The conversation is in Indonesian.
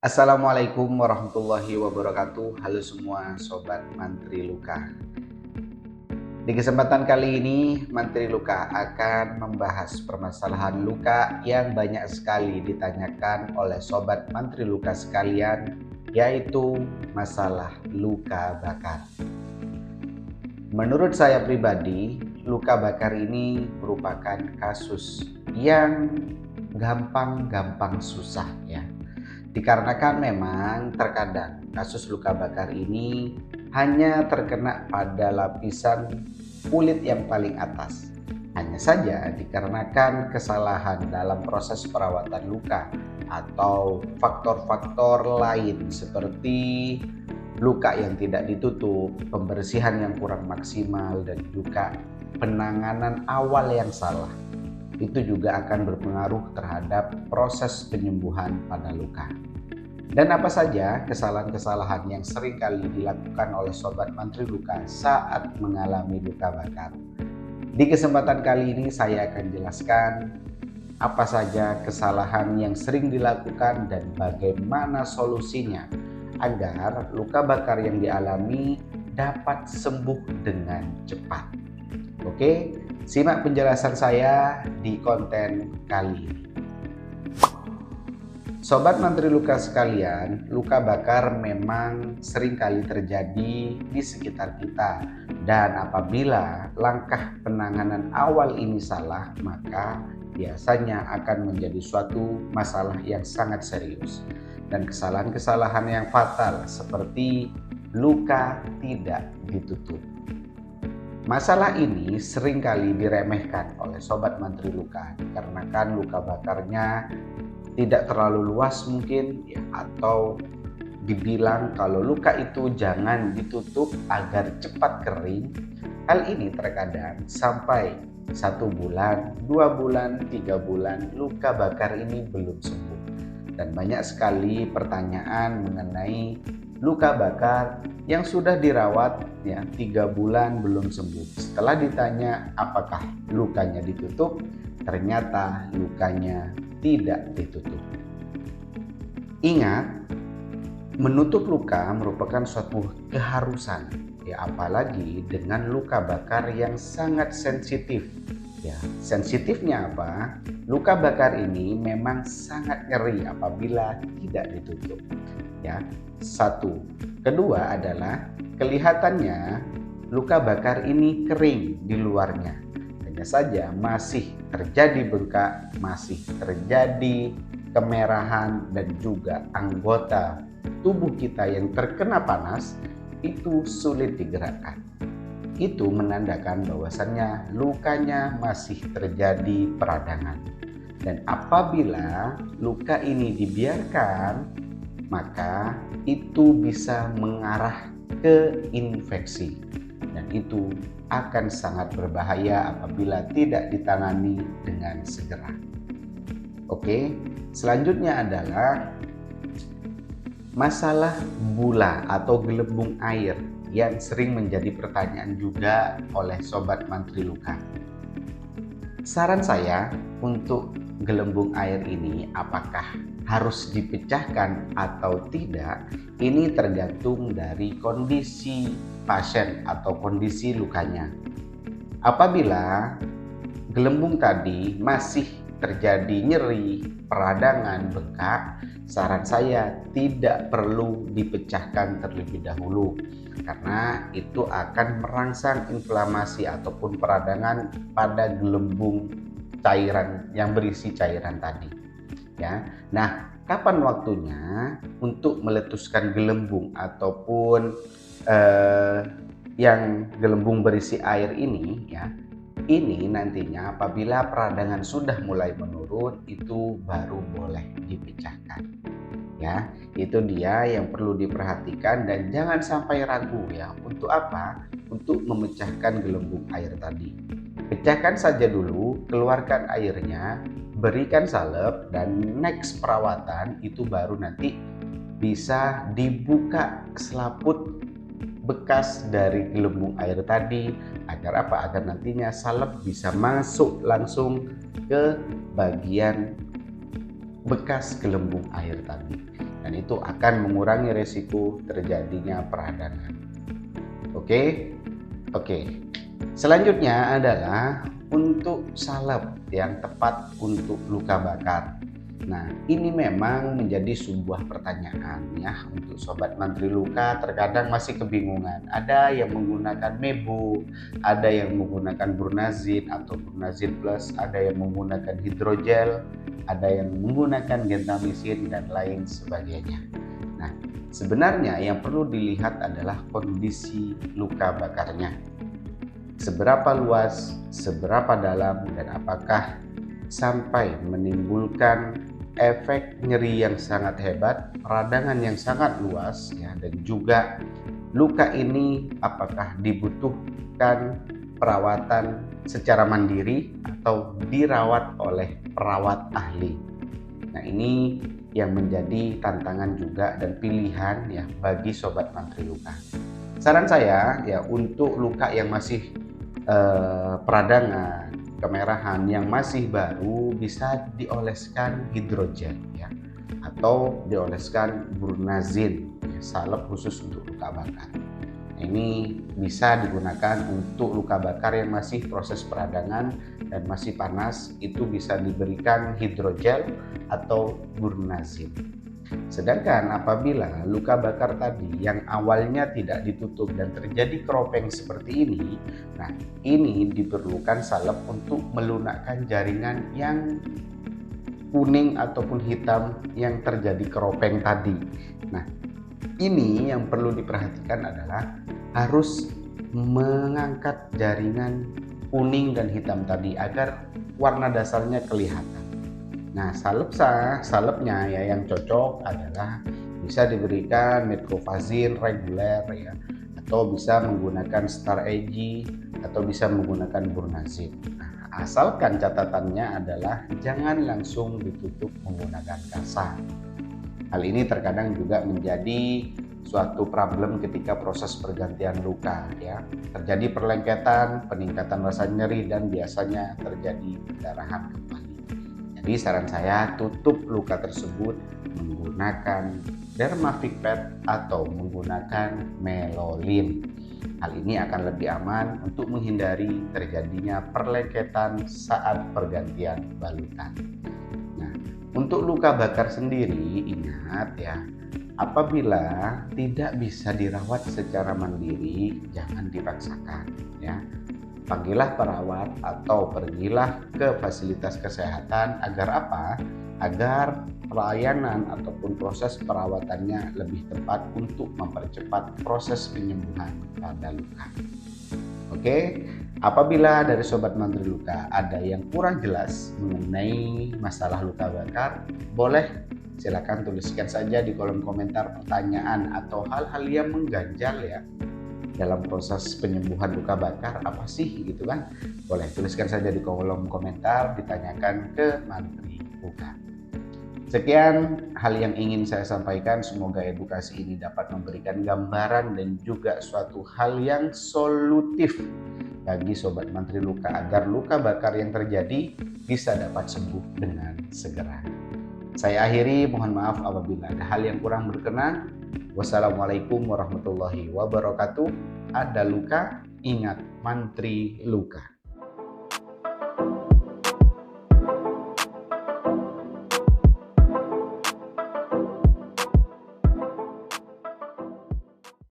Assalamualaikum warahmatullahi wabarakatuh. Halo semua Sobat Mantri Luka. Di kesempatan kali ini, Mantri Luka akan membahas permasalahan luka yang banyak sekali ditanyakan oleh Sobat Mantri Luka sekalian, yaitu masalah luka bakar. Menurut saya pribadi, luka bakar ini merupakan kasus yang gampang susah ya. Dikarenakan memang terkadang kasus luka bakar ini hanya terkena pada lapisan kulit yang paling atas. Hanya saja dikarenakan kesalahan dalam proses perawatan luka atau faktor-faktor lain seperti luka yang tidak ditutup, pembersihan yang kurang maksimal, dan juga penanganan awal yang salah. Itu juga akan berpengaruh terhadap proses penyembuhan pada luka. Dan apa saja kesalahan-kesalahan yang sering kali dilakukan oleh Sobat Mantri Luka saat mengalami luka bakar? Di kesempatan kali ini saya akan jelaskan apa saja kesalahan yang sering dilakukan dan bagaimana solusinya agar luka bakar yang dialami dapat sembuh dengan cepat. Oke, simak penjelasan saya di konten kali ini. Sobat Mantri Luka sekalian, luka bakar memang sering kali terjadi di sekitar kita. Dan apabila langkah penanganan awal ini salah, maka biasanya akan menjadi suatu masalah yang sangat serius. Dan kesalahan-kesalahan yang fatal seperti luka tidak ditutup. Masalah ini seringkali diremehkan oleh Sobat Mantri Luka dikarenakan luka bakarnya tidak terlalu luas mungkin ya, atau dibilang kalau luka itu jangan ditutup agar cepat kering. Hal ini terkadang sampai 1 bulan, 2 bulan, 3 bulan luka bakar ini belum sembuh. Dan banyak sekali pertanyaan mengenai luka bakar yang sudah dirawat ya 3 bulan belum sembuh. Setelah ditanya apakah lukanya ditutup, ternyata lukanya tidak ditutup. Ingat, menutup luka merupakan suatu keharusan ya, apalagi dengan luka bakar yang sangat sensitif. Ya, sensitifnya apa? Luka bakar ini memang sangat nyeri apabila tidak ditutup. Ya, satu. Kedua adalah kelihatannya luka bakar ini kering di luarnya. Hanya saja masih terjadi bengkak, masih terjadi kemerahan, dan juga anggota tubuh kita yang terkena panas itu sulit digerakkan. Itu menandakan bahwasannya lukanya masih terjadi peradangan. Dan apabila luka ini dibiarkan, maka itu bisa mengarah ke infeksi. Dan itu akan sangat berbahaya apabila tidak ditangani dengan segera. Oke, selanjutnya adalah masalah bula atau gelembung air yang sering menjadi pertanyaan juga oleh Sobat Mantri Luka. Saran saya untuk gelembung air ini apakah harus dipecahkan atau tidak, ini tergantung dari kondisi pasien atau kondisi lukanya. Apabila gelembung tadi masih terjadi nyeri, peradangan, bengkak, saran saya tidak perlu dipecahkan terlebih dahulu karena itu akan merangsang inflamasi ataupun peradangan pada gelembung cairan yang berisi cairan tadi. Ya, nah kapan waktunya untuk meletuskan gelembung ataupun yang gelembung berisi air ini ya? Ini nantinya apabila peradangan sudah mulai menurun itu baru boleh dipecahkan. Ya, itu dia yang perlu diperhatikan dan jangan sampai ragu ya. Untuk apa? Untuk memecahkan gelembung air tadi. Pecahkan saja dulu, keluarkan airnya, berikan salep, dan next perawatan itu baru nanti bisa dibuka selaput bekas dari gelembung air tadi agar apa? Agar nantinya salep bisa masuk langsung ke bagian bekas gelembung air tadi. dan itu akan mengurangi resiko terjadinya peradangan. Oke? Oke. Selanjutnya adalah untuk salep yang tepat untuk luka bakar. Nah, ini memang menjadi sebuah pertanyaan ya untuk sobat mantri luka, terkadang masih kebingungan. Ada yang menggunakan Mebu, ada yang menggunakan Burnazin atau Burnazin Plus, ada yang menggunakan hidrogel, ada yang menggunakan gentamicin dan lain sebagainya. Nah, sebenarnya yang perlu dilihat adalah kondisi luka bakarnya. Seberapa luas, seberapa dalam, dan apakah sampai menimbulkan efek nyeri yang sangat hebat, peradangan yang sangat luas ya, dan juga luka ini apakah dibutuhkan perawatan secara mandiri atau dirawat oleh perawat ahli. Nah, ini yang menjadi tantangan juga dan pilihan ya bagi sobat mantri luka. Saran saya ya untuk luka yang masih peradangan, kemerahan yang masih baru bisa dioleskan hidrogel ya atau dioleskan Burnazin ya, salep khusus untuk luka bakar. Ini bisa digunakan untuk luka bakar yang masih proses peradangan dan masih panas, itu bisa diberikan hidrogel atau Burnazin. Sedangkan apabila luka bakar tadi yang awalnya tidak ditutup dan terjadi keropeng seperti ini, nah ini diperlukan salep untuk melunakkan jaringan yang kuning ataupun hitam yang terjadi keropeng tadi. Nah, ini yang perlu diperhatikan adalah harus mengangkat jaringan kuning dan hitam tadi agar warna dasarnya kelihatan. Nah, salepnya ya yang cocok adalah bisa diberikan metcovazin reguler ya, atau bisa menggunakan Star AG atau bisa menggunakan Burnazin. Nah, asalkan catatannya adalah jangan langsung ditutup menggunakan kasa. Hal ini terkadang juga menjadi suatu problem ketika proses pergantian luka ya. Terjadi perlengketan, peningkatan rasa nyeri dan biasanya terjadi pendarahan kembali. Jadi saran saya tutup luka tersebut menggunakan Dermafic Pad atau menggunakan Melolin. Hal ini akan lebih aman untuk menghindari terjadinya perlengketan saat pergantian balutan. Nah, untuk luka bakar sendiri ingat ya, apabila tidak bisa dirawat secara mandiri jangan dipaksakan ya. Panggillah perawat atau pergilah ke fasilitas kesehatan agar apa? Agar pelayanan ataupun proses perawatannya lebih tepat untuk mempercepat proses penyembuhan pada luka. Oke, apabila dari sobat mantri luka ada yang kurang jelas mengenai masalah luka bakar, boleh silakan tuliskan saja di kolom komentar pertanyaan atau hal-hal yang mengganjal ya dalam proses penyembuhan luka bakar apa sih gitu kan. Boleh tuliskan saja di kolom komentar, ditanyakan ke mantri luka. Sekian hal yang ingin saya sampaikan, semoga edukasi ini dapat memberikan gambaran dan juga suatu hal yang solutif bagi sobat mantri luka agar luka bakar yang terjadi bisa dapat sembuh dengan segera. Saya akhiri, mohon maaf apabila ada hal yang kurang berkenan. Wassalamualaikum warahmatullahi wabarakatuh. Ada luka, ingat mantri luka.